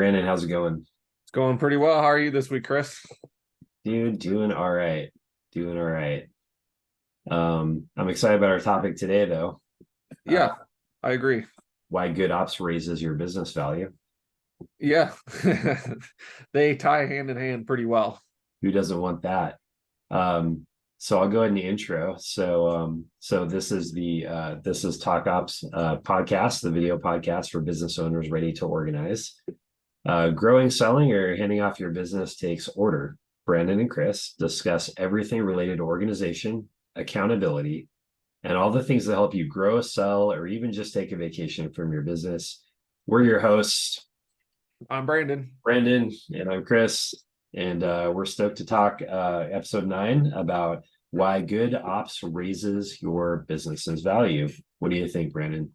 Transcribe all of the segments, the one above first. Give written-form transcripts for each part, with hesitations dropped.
Brandon, how's it going? It's going pretty well. How are you this week, Chris? Dude, doing all right. Doing all right. I'm excited about our topic today, though. Uh, Yeah, I agree. why good ops raises your business value. Yeah, they tie hand in hand pretty well. Who doesn't want that? So I'll go ahead and intro. So this is Talk Ops podcast, the video podcast for business owners ready to organize. Growing, selling, or handing off your business takes order. Brandon and Chris discuss everything related to organization, accountability, and all the things that help you grow, sell, or even just take a vacation from your business. We're your hosts, I'm Brandon. Brandon, and I'm Chris, and we're stoked to talk episode 9 about why good ops raises your business's value. What do you think, Brandon?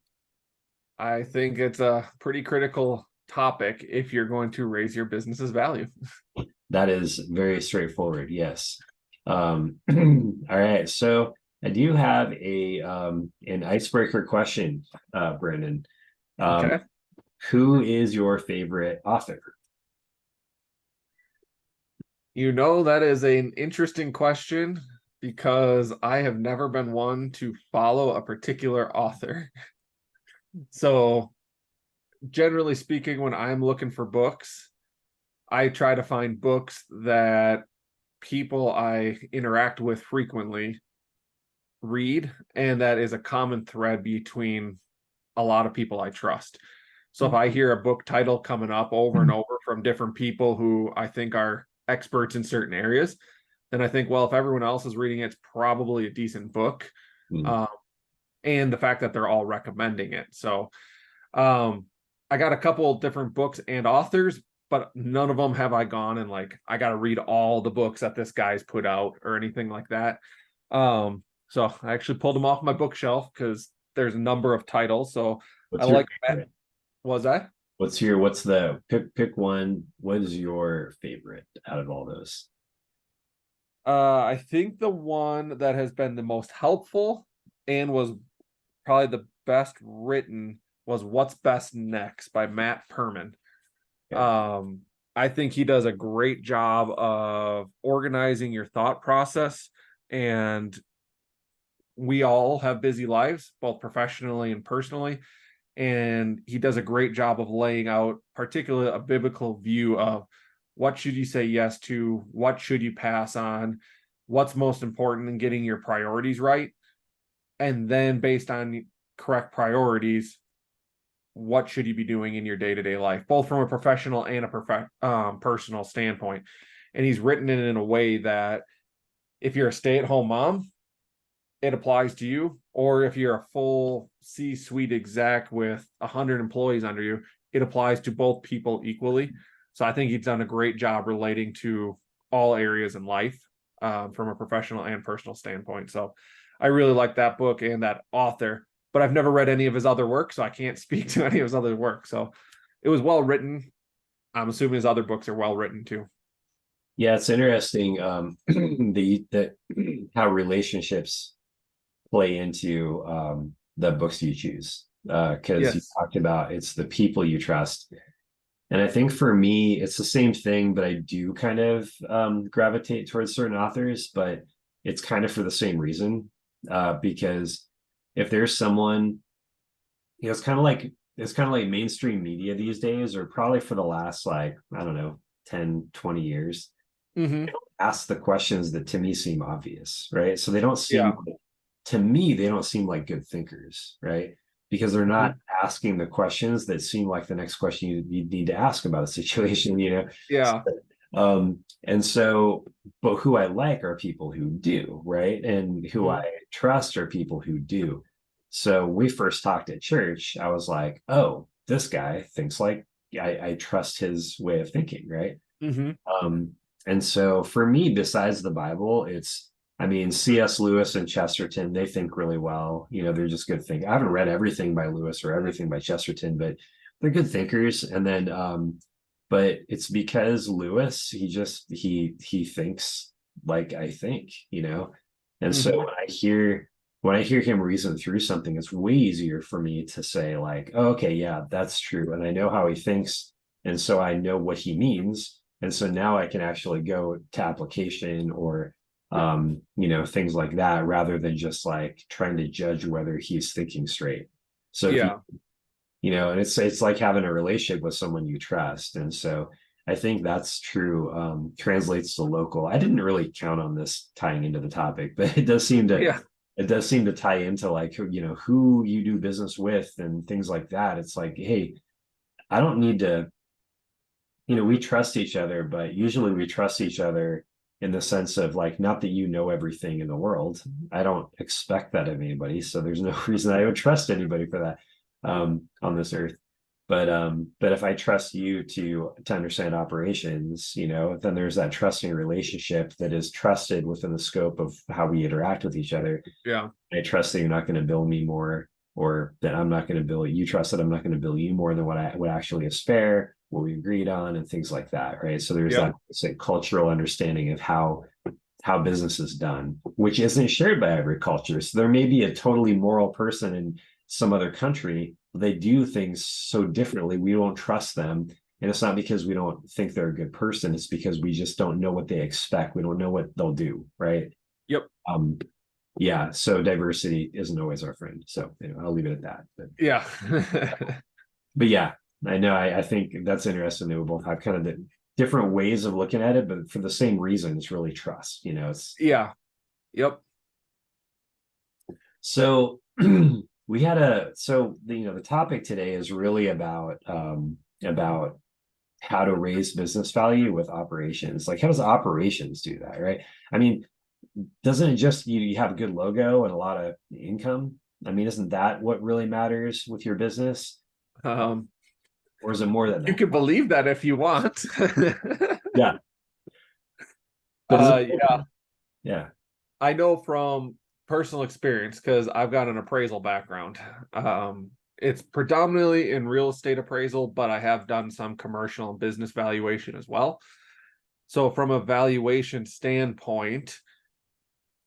I think it's a pretty critical topic if you're going to raise your business's value. That is very straightforward. Yes. All right. So I do have a an icebreaker question, Brandon. Um, Okay. who is your favorite author? That is an interesting question because I have never been one to follow a particular author. So, generally speaking, when I'm looking for books, I try to find books that people I interact with frequently read, and that is a common thread between a lot of people I trust. So if I hear a book title coming up over and over from different people who I think are experts in certain areas, then I think, well, if everyone else is reading it, it's probably a decent book. Hmm. Um, and the fact that they're all recommending it. So um, I got a couple of different books and authors, but none of them have I gone and like, I got to read all the books that this guy's put out or anything like that. So I actually pulled them off my bookshelf because there's a number of titles. So I What's your like Matt. favorite? Was that? What's the pick one? What is your favorite out of all those? I think the one that has been the most helpful and was probably the best written was What's Best Next by Matt Perman. Okay. Um, I think he does a great job of organizing your thought process, and we all have busy lives, both professionally and personally. And he does a great job of laying out, particularly a biblical view of what should you say yes to, what should you pass on, what's most important in getting your priorities right, and then based on correct priorities, what should you be doing in your day-to-day life, both from a professional and a personal standpoint. And he's written it in a way that if you're a stay-at-home mom, it applies to you, or if you're a full C-suite exec with 100 employees under you, it applies to both people equally. So I think he's done a great job relating to all areas in life, from a professional and personal standpoint. So I really like that book and that author, but I've never read any of his other work, so I can't speak to any of his other work. So it was well written. I'm assuming his other books are well written too. Yeah, it's interesting. The how relationships play into the books you choose. Because you Yes. talked about it's the people you trust. And I think for me, it's the same thing, but I do kind of gravitate towards certain authors, but it's kind of for the same reason. Because if there's someone, it's kind of like mainstream media these days, or probably for the last like, I don't know, 10, 20 years, Mm-hmm. ask the questions that to me seem obvious, right? So they don't seem Yeah. to me, they don't seem like good thinkers, right? Because they're not Mm-hmm. asking the questions that seem like the next question you need to ask about a situation, you know? Yeah. And so, but who I like are people who do, right? And who I Mm-hmm. trust are people who do. So we first talked at church, I was like, oh, this guy thinks like I trust his way of thinking, right? Mm-hmm. Um, and so for me, besides the Bible, I mean, C.S. Lewis and Chesterton, they think really well. You know, they're just good thinkers. I haven't read everything by Lewis or everything by Chesterton, but they're good thinkers. And then, but it's because Lewis, he thinks like I think, you know. And so Mm-hmm. when I hear him reason through something, it's way easier for me to say like, oh, okay, yeah, that's true, and I know how he thinks, And so I know what he means. And so now I can actually go to application or things like that, rather than just like trying to judge whether he's thinking straight. So if Yeah. and it's like having a relationship with someone you trust. And so I think that's true. Translates to local. I didn't really count on this tying into the topic, but Yeah. it does seem to tie into like who you do business with and things like that. It's like, hey, I don't need to, we trust each other, but usually we trust each other in the sense of like, not that you know everything in the world. I don't expect that of anybody. So there's no reason I would trust anybody for that on this earth. But if I trust you to understand operations, then there's that trusting relationship that is trusted within the scope of how we interact with each other. Yeah. I trust that you're not going to bill me more, or that I'm not going to bill you. Trust that I'm not going to bill you more than what actually is fair, what we agreed on, and things like that, right? So there's Yep. that, say, cultural understanding of how business is done, which isn't shared by every culture. So there may be a totally moral person in some other country. They do things so differently. We don't trust them. And it's not because we don't think they're a good person. It's because we just don't know what they expect. We don't know what they'll do, right? Yep. Yeah. So diversity isn't always our friend. So I'll leave it at that. Yeah. But yeah, I know. I think that's interesting that we both have kind of the different ways of looking at it, but for the same reason, it's really trust. It's Yeah. Yep. so the topic today is really about how to raise business value with operations. Like, how does operations do that, right? I mean, doesn't it just you have a good logo and a lot of income? I mean, isn't that what really matters with your business? Um, Or is it more than you that? can believe that if you want. Yeah. But is it? Yeah, Yeah. I know from personal experience because I've got an appraisal background. It's predominantly in real estate appraisal, but I have done some commercial and business valuation as well. So, from a valuation standpoint,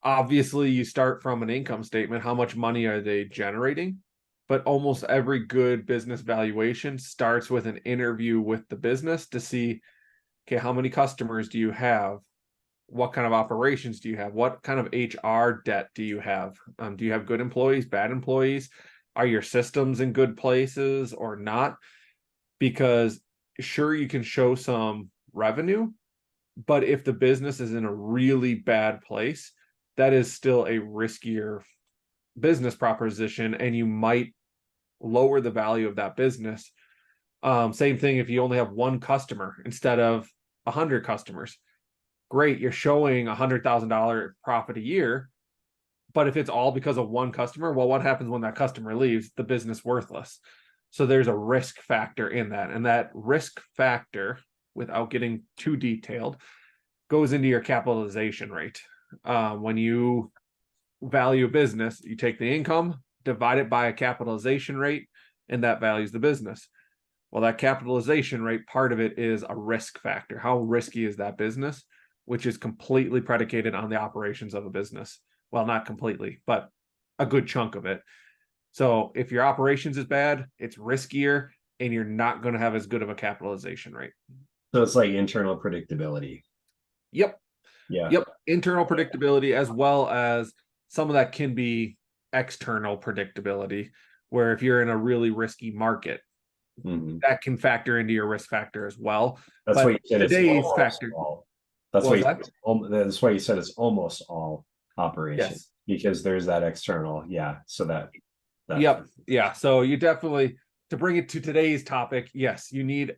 obviously you start from an income statement. How much money are they generating? But almost every good business valuation starts with an interview with the business to see, okay, how many customers do you have? What kind of operations do you have? What kind of HR debt do you have? Do you have good employees, bad employees? Are your systems in good places or not? Because sure, you can show some revenue, but if the business is in a really bad place, that is still a riskier business proposition, and you might lower the value of that business. Same thing if you only have one customer instead of 100 customers. Great, you're showing $100,000 profit a year, but if it's all because of one customer, well, what happens when that customer leaves? The business worthless. So there's a risk factor in that, and that risk factor, without getting too detailed, goes into your capitalization rate. When you value a business, you take the income, divide it by a capitalization rate, and that values the business. Well, that capitalization rate, part of it is a risk factor. How risky is that business? Which is completely predicated on the operations of a business. Well, not completely, but a good chunk of it. So if your operations is bad, it's riskier, and you're not going to have as good of a capitalization rate. So it's like internal predictability. Yep. Yeah. Yep. Internal predictability, as well as some of that can be external predictability, where if you're in a really risky market, that can factor into your risk factor as well. That's but why you said it's today's almost factor. all. That's why that's why you said it's almost all operation, Yes. because there's that external. Yeah. So that Yep. Yeah. So you definitely, to bring it to today's topic, yes, you need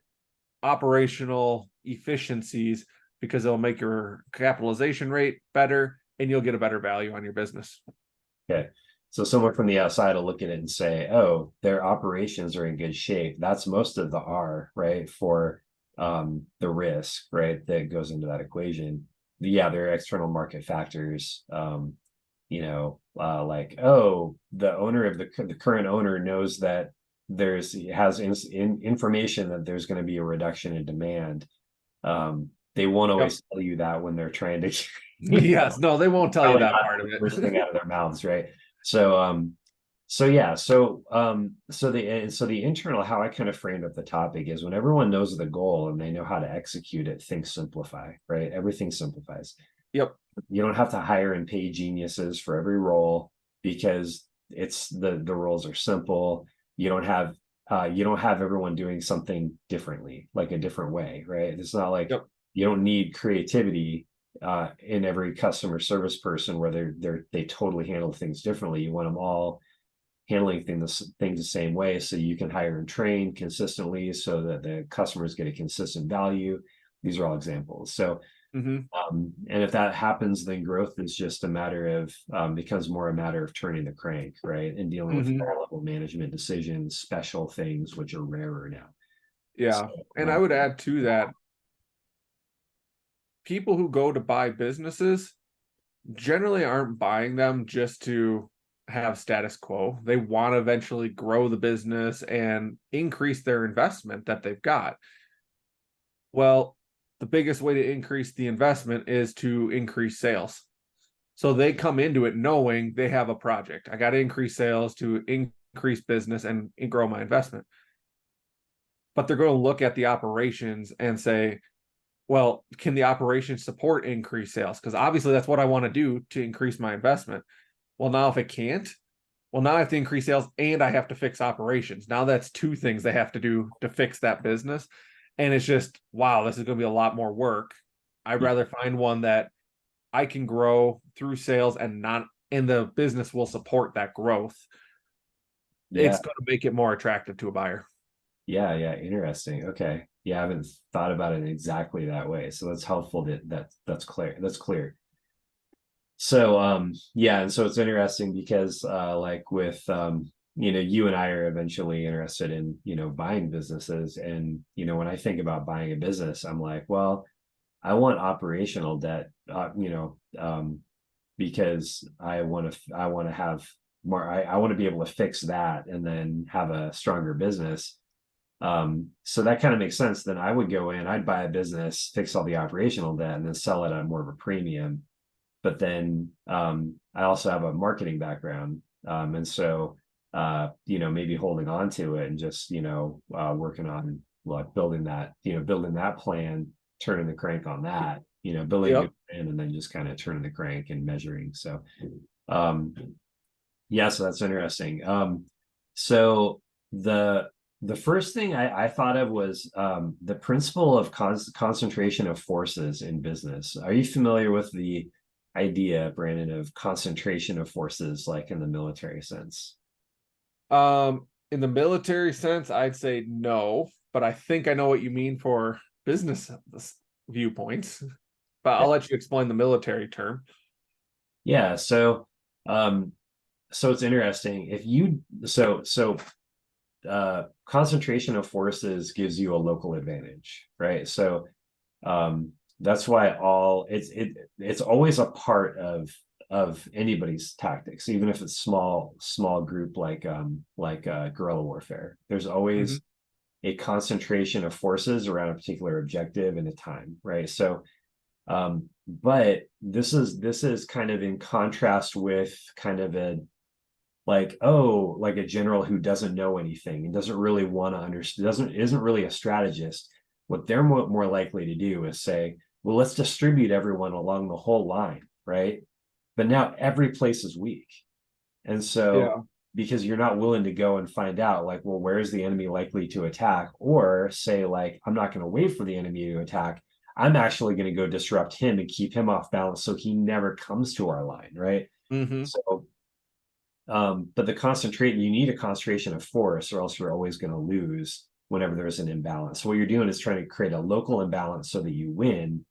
operational efficiencies because it'll make your capitalization rate better and you'll get a better value on your business. Okay. So someone from the outside will look at it and say, oh, their operations are in good shape. That's most of the R, right? For the risk, right? That goes into that equation. Yeah, there are external market factors. Like, oh, the owner of the current owner knows that has information that there's going to be a reduction in demand. They won't always tell you that when they're trying to Yes, no, they won't tell you that part of first thing it. out of their mouths, right? So So yeah, so the internal, how I kind of framed up the topic is when everyone knows the goal and they know how to execute it, things simplify, right? Everything simplifies. Yep. You don't have to hire and pay geniuses for every role because it's the roles are simple. You don't have everyone doing something differently, like a different way, right? It's not like Yep. you don't need creativity in every customer service person where they totally handle things differently. You want them all handling things the same way so you can hire and train consistently so that the customers get a consistent value. These are all examples. So Hmm. and if that happens, then growth is just a matter of becomes more a matter of turning the crank, right? And dealing with Hmm. higher level management decisions, special things, which are rarer now. So, Yeah. And I um, would add to that, people who go to buy businesses generally aren't buying them just to have status quo. They want to eventually grow the business and increase their investment that they've got. Well, the biggest way to increase the investment is to increase sales. So they come into it knowing they have a project. I got to increase sales to increase business and grow my investment. But they're going to look at the operations and say, well, can the operation support increased sales? Because obviously that's what I want to do to increase my investment. Well, now if it can't, well, now I have to increase sales and I have to fix operations. Now that's two things they have to do to fix that business. And it's just, wow, this is going to be a lot more work. I'd rather find one that I can grow through sales and not, and the business will support that growth. yeah, It's going to make it more attractive to a buyer. yeah, interesting. Okay, yeah, I haven't thought about it exactly that way, so that's helpful. That's clear. That's clear. So yeah, and so it's interesting because like with you and I are eventually interested in buying businesses, and when I think about buying a business, I'm like, well, I want operational debt, because I want to have more. I want to be able to fix that and then have a stronger business. So that kind of makes sense. Then I would go in, I'd buy a business, fix all the operational debt, and then sell it at more of a premium. But then I also have a marketing background, and so maybe holding on to it and just working on like building that plan, turning the crank on that, building a Yep. good plan, and then just kind of turning the crank and measuring. So um, yeah, so that's interesting. So the the first thing I thought of was the principle of concentration of forces in business. Are you familiar with the idea, Brandon, of concentration of forces, like in the military sense? In the military sense, I'd say no, but I think I know what you mean for business viewpoints. But Yeah, I'll let you explain the military term. yeah. Um, so it's interesting. If you concentration of forces gives you a local advantage, right? So that's why it's always a part of anybody's tactics, even if it's small group like guerrilla warfare. There's Hmm. always a concentration of forces around a particular objective and a time, right? So but this is kind of in contrast with kind of a like like a general who doesn't know anything and doesn't really want to understand, doesn't isn't really a strategist. What they're more likely to do is say, well, let's distribute everyone along the whole line, right? But now every place is weak, and so Yeah. because you're not willing to go and find out, like, well, where is the enemy likely to attack, or say, like, I'm not going to wait for the enemy to attack, I'm actually going to go disrupt him and keep him off balance so he never comes to our line, right? Hmm. So but you need a concentration of force, or else you're always going to lose whenever there's an imbalance. So what you're doing is trying to create a local imbalance so that you win.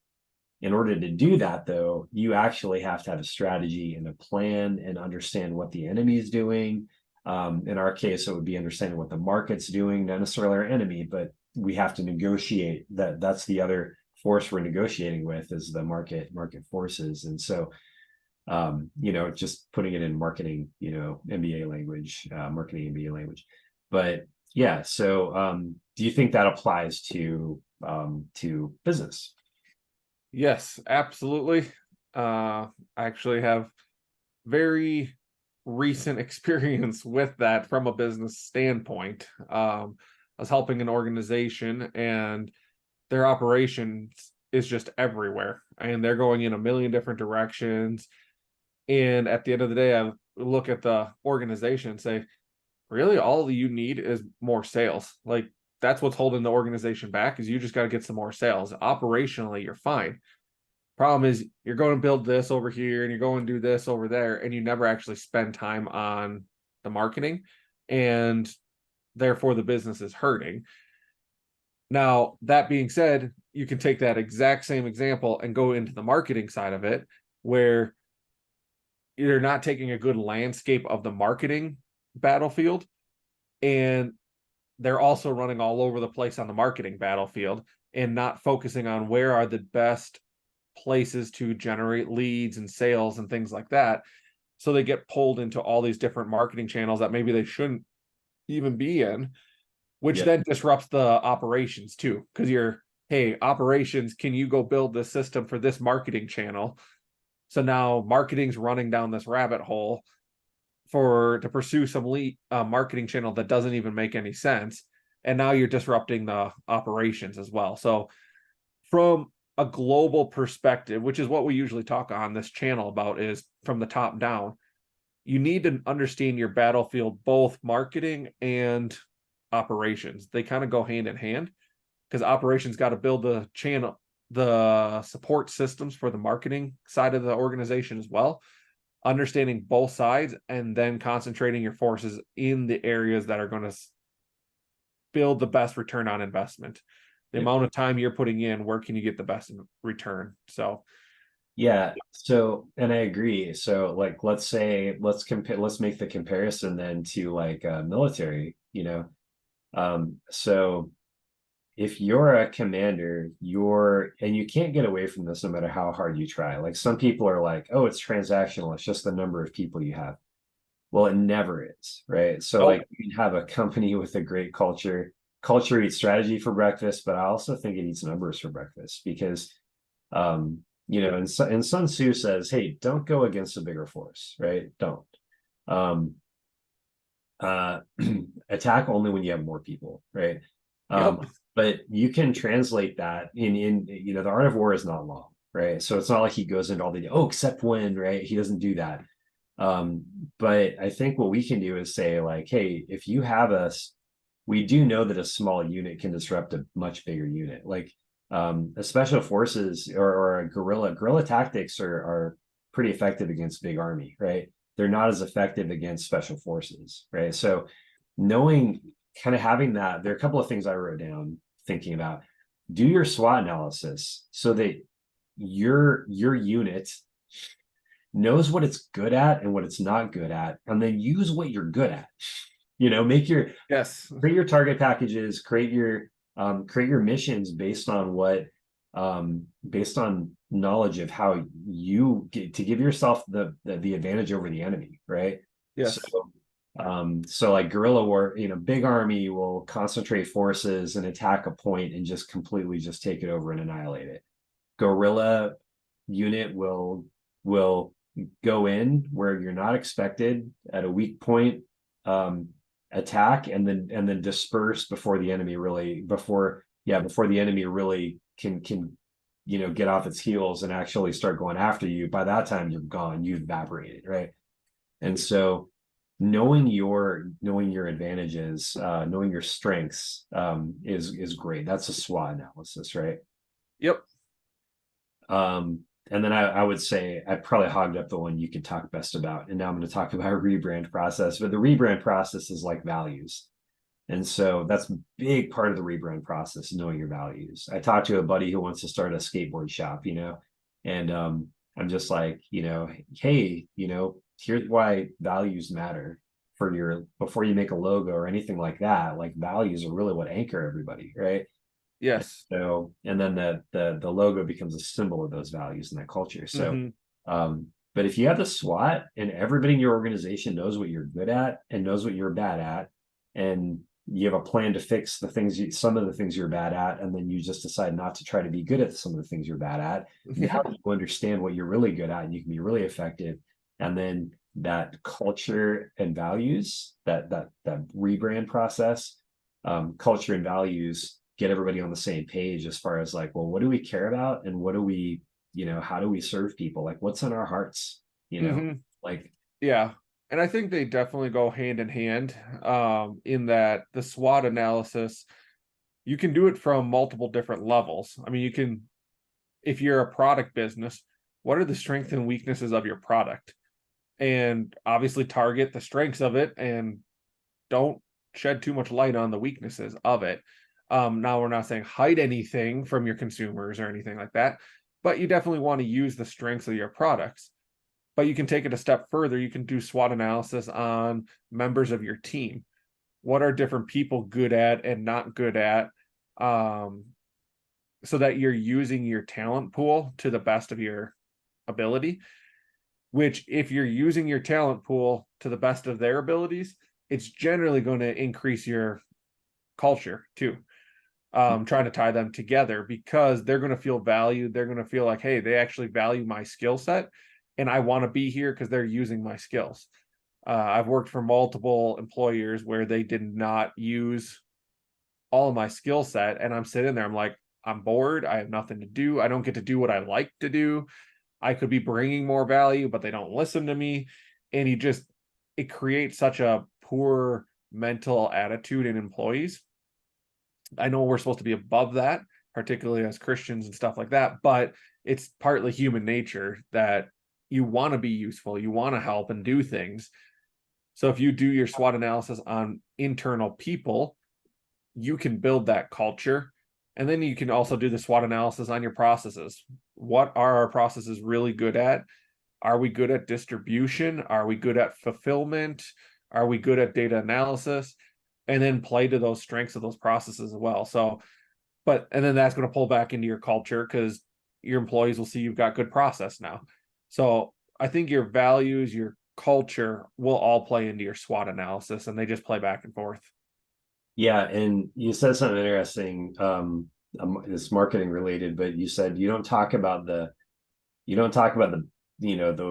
In order to do that, though, you actually have to have a strategy and a plan and understand what the enemy is doing. In our case, it would be understanding what the market's doing, not necessarily our enemy, but we have to negotiate that. That's the other force we're negotiating with is the market forces. And so just putting it in marketing, MBA language, marketing MBA language. But yeah, so do you think that applies to business? Yes, absolutely. I actually have very recent experience with that from a business standpoint. I was helping an organization, and their operations is just everywhere, and they're going in a million different directions. And at the end of the day, I look at the organization and say, really, all you need is more sales. Like, that's what's holding the organization back, is you just got to get some more sales. Operationally, you're fine. Problem is, you're going to build this over here and you're going to do this over there, and you never actually spend time on the marketing, and therefore the business is hurting. Now, that being said, you can take that exact same example and go into the marketing side of it, where you're not taking a good landscape of the marketing battlefield, and they're also running all over the place on the marketing battlefield and not focusing on where are the best places to generate leads and sales and things like that. So they get pulled into all these different marketing channels that maybe they shouldn't even be in, which then disrupts the operations too. Because hey, operations, can you go build this system for this marketing channel? So now marketing's running down this rabbit hole to pursue some lead marketing channel that doesn't even make any sense. And now you're disrupting the operations as well. So from a global perspective, which is what we usually talk on this channel about, is from the top down, you need to understand your battlefield, both marketing and operations. They kind of go hand in hand, because operations got to build the channel, the support systems for the marketing side of the organization as well, understanding both sides, and then concentrating your forces in the areas that are going to build the best return on investment. The amount of time you're putting in, where can you get the best return? So Yeah. So, and I agree. So like, let's make the comparison then to like military, so if you're a commander, and you can't get away from this no matter how hard you try. Like, some people are like, oh, it's transactional. It's just the number of people you have. Well, it never is, right? So like, you can have a company with a great culture. Culture eats strategy for breakfast, but I also think it eats numbers for breakfast, because and Sun Tzu says, hey, don't go against a bigger force, right? Don't. Attack only when you have more people, right? But you can translate that in the art of war is not long, right? So it's not like he goes into all the except when, right? He doesn't do that. But I think what we can do is say, like, hey, if you have we do know that a small unit can disrupt a much bigger unit. Like, a special forces or a guerrilla tactics are pretty effective against big army, right? They're not as effective against special forces, right? So having that, there are a couple of things I wrote down thinking about. Do your SWOT analysis so that your unit knows what it's good at and what it's not good at, and then use what you're good at. Create your target packages, create your missions based on knowledge of how you get to give yourself the advantage over the enemy, right? Yes. So like guerrilla war, big army will concentrate forces and attack a point and just completely just take it over and annihilate it. Guerrilla unit will go in where you're not expected at a weak point, attack, and then disperse before the enemy really can get off its heels and actually start going after you. By that time, you're gone, you've evaporated, right? And so knowing your advantages, knowing your strengths, is great. That's a SWOT analysis, right? Yep. And then I would say I probably hogged up the one you could talk best about. And now I'm going to talk about a rebrand process. But the rebrand process is like values. And so that's a big part of the rebrand process, knowing your values. I talked to a buddy who wants to start a skateboard shop, and I'm just like, hey, here's why values matter before you make a logo or anything like that. Like, values are really what anchor everybody, right? Yes. So, and then the logo becomes a symbol of those values and that culture. So, but if you have the SWOT and everybody in your organization knows what you're good at and knows what you're bad at, and you have a plan to fix some of the things you're bad at, and then you just decide not to try to be good at some of the things you're bad at. Now you understand what you're really good at, and you can be really effective. And then that culture and values, that rebrand process, culture and values, get everybody on the same page as far as like, well, what do we care about, and what do we, how do we serve people? Like, what's in our hearts? Hmm. Like, Yeah. And I think they definitely go hand in hand, in that the SWOT analysis, you can do it from multiple different levels. I mean, you can, if you're a product business, what are the strengths and weaknesses of your product? And obviously target the strengths of it and don't shed too much light on the weaknesses of it. Now we're not saying hide anything from your consumers or anything like that, but you definitely want to use the strengths of your products. But you can take it a step further. You can do SWOT analysis on members of your team. What are different people good at and not good at? Um, so that you're using your talent pool to the best of your ability. Which, if you're using your talent pool to the best of their abilities, it's generally going to increase your culture too. Trying to tie them together, because they're going to feel valued. They're going to feel like, hey, they actually value my skill set, and I want to be here because they're using my skills. I've worked for multiple employers where they did not use all of my skill set, and I'm sitting there, I'm like, I'm bored. I have nothing to do. I don't get to do what I like to do. I could be bringing more value, but they don't listen to me. And it creates such a poor mental attitude in employees. I know we're supposed to be above that, particularly as Christians and stuff like that, but it's partly human nature that you want to be useful, you want to help and do things. So if you do your SWOT analysis on internal people, you can build that culture. And then you can also do the SWOT analysis on your processes. What are our processes really good at? Are we good at distribution? Are we good at fulfillment? Are we good at data analysis? And then play to those strengths of those processes as well. So, and then that's going to pull back into your culture, because your employees will see you've got good process now. So I think your values, your culture will all play into your SWOT analysis, and they just play back and forth. yeah, and you said something interesting. It's marketing related, but you said you don't talk about the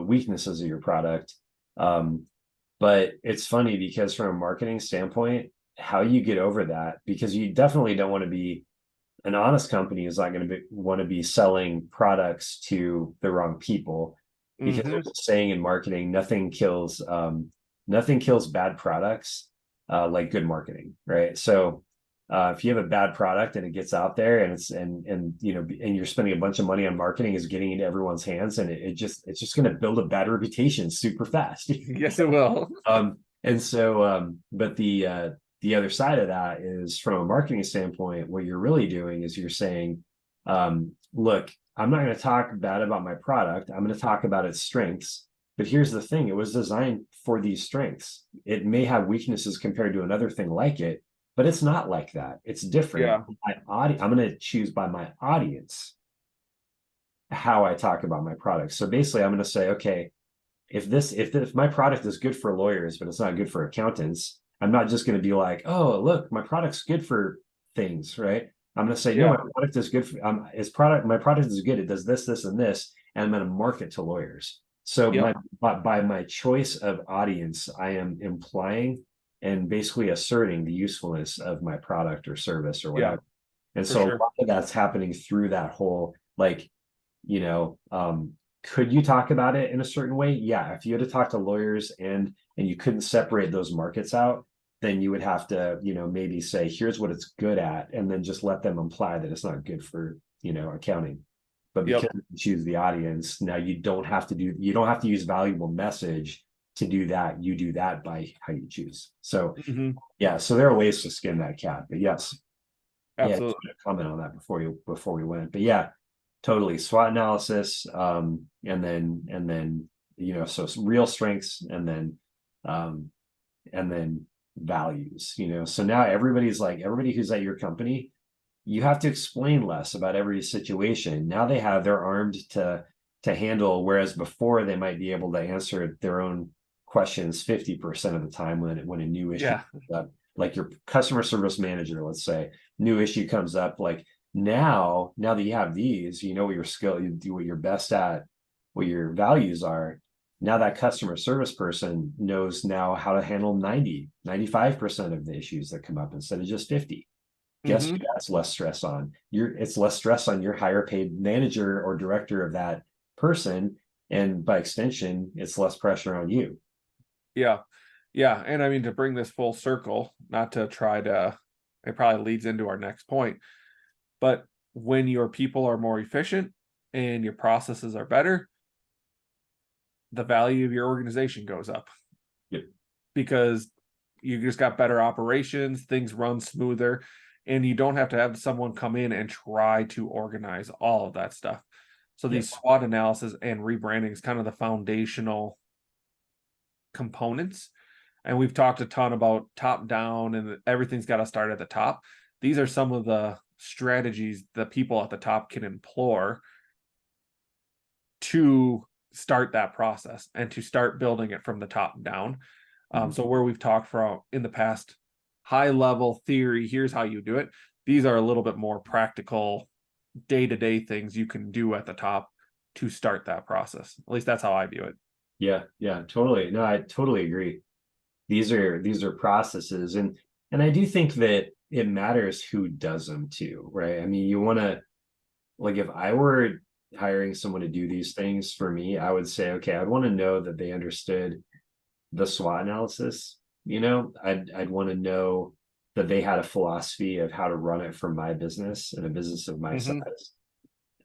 weaknesses of your product. But it's funny because from a marketing standpoint, how you get over that, because you definitely don't want to be an honest company is not going to want to be selling products to the wrong people, because Mm-hmm. there's a saying in marketing, nothing kills bad products like good marketing, right? So if you have a bad product and it gets out there, and and you're spending a bunch of money on marketing, is getting into everyone's hands, and it's just going to build a bad reputation super fast. Yes, it will. And so but the other side of that is, from a marketing standpoint, what you're really doing is you're saying, look, I'm not going to talk bad about my product, I'm going to talk about its strengths. But here's the thing, it was designed for these strengths. It may have weaknesses compared to another thing like it, but it's not like that. It's different. Yeah. I'm going to choose by my audience how I talk about my product. So basically, I'm going to say, okay, if my product is good for lawyers, but it's not good for accountants, I'm not just going to be like, oh, look, my product's good for things, right? I'm going to say, no, Yeah. my product is good for my product is good. It does this, this, and this, and I'm going to market to lawyers. So Yep. by my choice of audience, I am implying and basically asserting the usefulness of my product or service or Yeah, whatever. And for so a sure. lot of that's happening through that whole, like, you know, could you talk about it in a certain way? Yeah. If you had to talk to lawyers and you couldn't separate those markets out, then you would have to, maybe say, here's what it's good at, and then just let them imply that it's not good for, accounting. But because Yep. you choose the audience, now you don't have to use valuable message to do that. You do that by how you choose. So Hmm. yeah, so there are ways to skin that cat. But yes, yeah, just Absolutely. wanted to comment on that before we went. But yeah, totally. SWOT analysis, and then so some real strengths, um, and then values. So now everybody who's at your company, you have to explain less about every situation. Now they're armed to handle, whereas before they might be able to answer their own questions 50% of the time when a new issue Yeah. comes up. Like your customer service manager, let's say, new issue comes up, like now that you have these, what your skill, you do what you're best at, what your values are, Now that customer service person knows now how to handle 95% of the issues that come up instead of just 50. Guess who Mm-hmm. that's less stress on? It's less stress on your higher paid manager or director of that person. And by extension, it's less pressure on you. Yeah. Yeah. And I mean, to bring this full circle, not to try to, it probably leads into our next point, but when your people are more efficient and your processes are better, the value of your organization goes up Yep. because you just got better operations, things run smoother, and you don't have to have someone come in and try to organize all of that stuff. So Yep. these SWOT analysis and rebranding is kind of the foundational components. And we've talked a ton about top down and everything's got to start at the top. These are some of the strategies that people at the top can employ to start that process and to start building it from the top down. Mhm. So where we've talked from in the past, high level theory, here's how you do it. These are a little bit more practical day-to-day things you can do at the top to start that process. At least that's how I view it. Yeah, yeah, totally. No, I totally agree. These are processes, and I do think that it matters who does them too, right? I mean, you want to, like, if I were hiring someone to do these things for me, I would say, okay, I'd want to know that they understood the SWOT analysis. I'd want to know that they had a philosophy of how to run it for my business and a business of my Mm-hmm. size.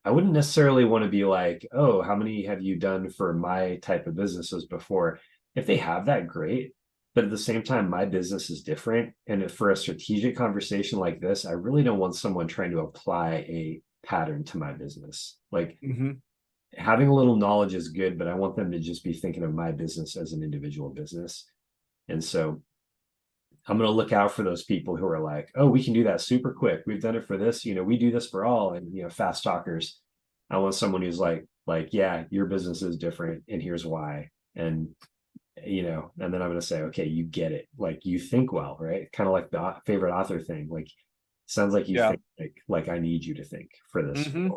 I wouldn't necessarily want to be like, oh, how many have you done for my type of businesses before? If they have that, great. But at the same time, my business is different. And if for a strategic conversation like this, I really don't want someone trying to apply a pattern to my business. Like, Mm-hmm. having a little knowledge is good, but I want them to just be thinking of my business as an individual business. And so I'm going to look out for those people who are like, oh, we can do that super quick. We've done it for this, we do this for all, and fast talkers. I want someone who's like, yeah, your business is different, and here's why. And and then I'm going to say, okay, you get it. Like, you think well, right? Kind of like the favorite author thing. Like, sounds like you Yeah. think like I need you to think for this. Mm-hmm.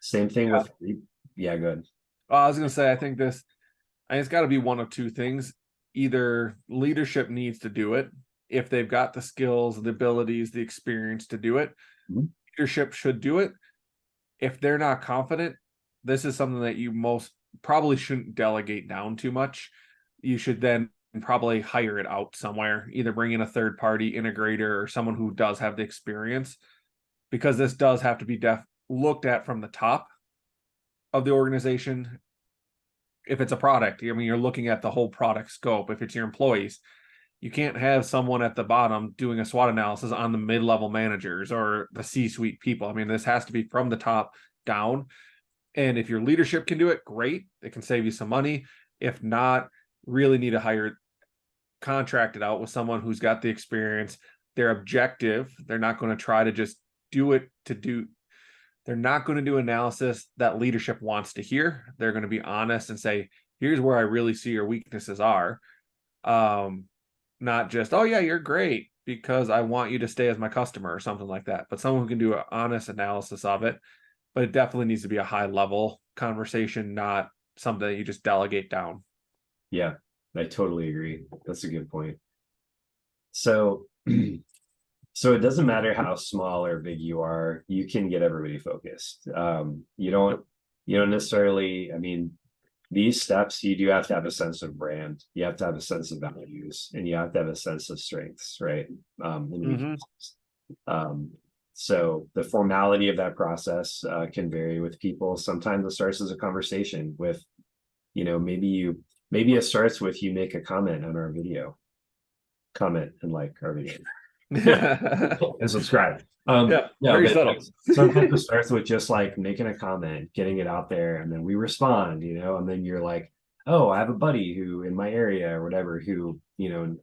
Same thing Yeah. with, yeah, good. I was gonna say, I think it's got to be one of two things. Either leadership needs to do it if they've got the skills, the abilities, the experience to do it. Mhm. Leadership should do it. If they're not confident, this is something that you most probably shouldn't delegate down too much. You should then probably hire it out somewhere, either bring in a third party integrator or someone who does have the experience, because this does have to be looked at from the top of the organization. If it's a product, I mean, you're looking at the whole product scope. If it's your employees, you can't have someone at the bottom doing a SWOT analysis on the mid-level managers or the C-suite people. I mean, this has to be from the top down. And if your leadership can do it, great. It can save you some money. If not, really need to hire, contract it out with someone who's got the experience. They're objective. They're not going to try to just do it to do. They're not going to do analysis that leadership wants to hear. They're going to be honest and say, here's where I really see your weaknesses are. Um, Not just, oh yeah, you're great because I want you to stay as my customer or something like that. But someone who can do an honest analysis of it. But it definitely needs to be a high level conversation, not something that you just delegate down. Yeah, I totally agree. That's a good point. So so it doesn't matter how small or big you are, you can get everybody focused. You don't necessarily, I mean, these steps, you do have to have a sense of brand, you have to have a sense of values, and you have to have a sense of strengths, right? And Mm-hmm. weaknesses. um so the formality of that process can vary with people. Sometimes it starts as a conversation with, maybe it starts with, you make a comment on our video, comment and like our video and subscribe. Yeah, Yeah, very but subtle. sometimes it starts with just like making a comment, getting it out there, and then we respond, and then you're like, oh, I have a buddy who in my area or whatever who,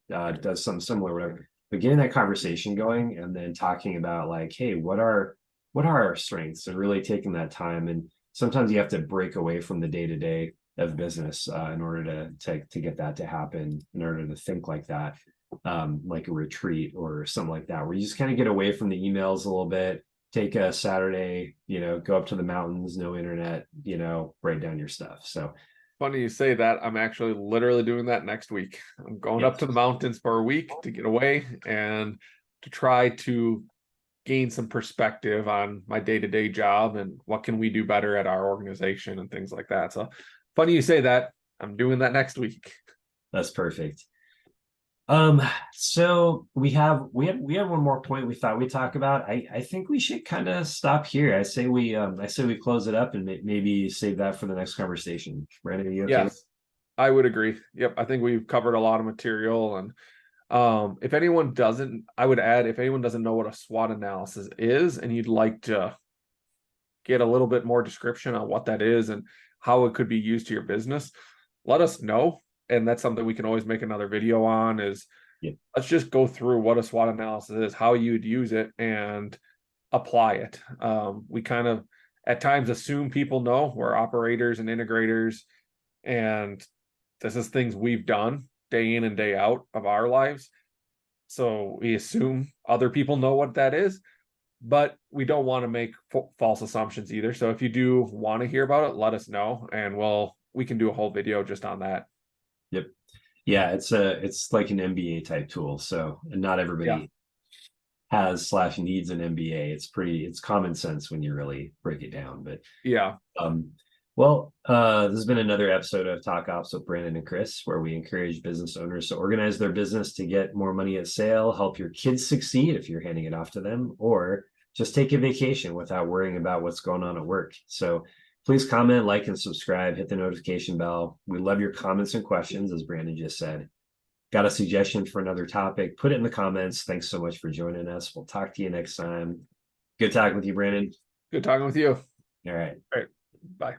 does something similar, whatever. But getting that conversation going and then talking about like, hey, what are our strengths, and really taking that time. And sometimes you have to break away from the day-to-day of business in order to get that to happen, in order to think like that, like a retreat or something like that, where you just kind of get away from the emails a little bit, take a Saturday, go up to the mountains, no internet, write down your stuff. So Funny you say that. I'm actually literally doing that next week. I'm going up to the mountains for a week to get away and to try to gain some perspective on my day-to-day job and what can we do better at our organization and things like that. So funny you say that. I'm doing that next week. That's perfect. So we have one more point we thought we'd talk about. I think we should kind of stop here. I say we close it up and maybe save that for the next conversation. Brandon, are you okay? Yes, I would agree. Yep, I think we've covered a lot of material. And if anyone doesn't, I would add, if anyone doesn't know what a SWOT analysis is and you'd like to get a little bit more description on what that is and how it could be used to your business, let us know. And that's something we can always make another video on. Is let's just go through what a SWOT analysis is, how you'd use it, and apply it. We kind of at times assume people know. We're operators and integrators, and this is things we've done day in and day out of our lives. So we assume other people know what that is, but we don't want to make false assumptions either. So if you do want to hear about it, let us know, and we can do a whole video just on that. Yep. Yeah, it's like an MBA type tool. So not everybody has / needs an MBA. It's common sense when you really break it down. But yeah. Well, this has been another episode of Talk Ops with Brandon and Chris, where we encourage business owners to organize their business to get more money at sale, help your kids succeed if you're handing it off to them, or just take a vacation without worrying about what's going on at work. So please comment, like, and subscribe, hit the notification bell. We love your comments and questions, as Brandon just said. Got a suggestion for another topic? Put it in the comments. Thanks so much for joining us. We'll talk to you next time. Good talking with you, Brandon. Good talking with you. All right. All right. Bye.